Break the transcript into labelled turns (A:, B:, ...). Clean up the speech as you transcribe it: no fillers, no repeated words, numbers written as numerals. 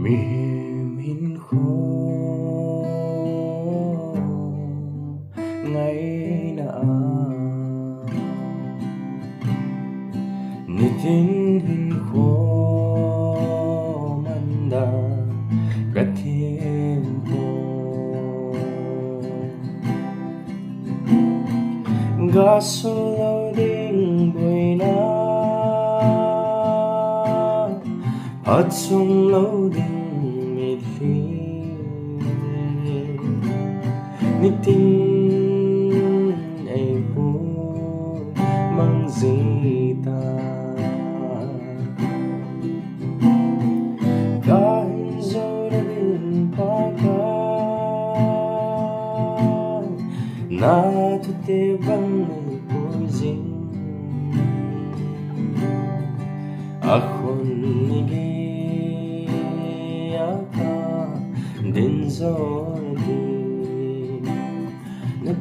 A: Mỉm khô ngày na ni tin hin khô manda gatin khô ga solo ding boina at sung lâu ding ni tin ai hu mang zita Kahin jouna din pa na tutibang ay puzin akon nigiyaka din zona din na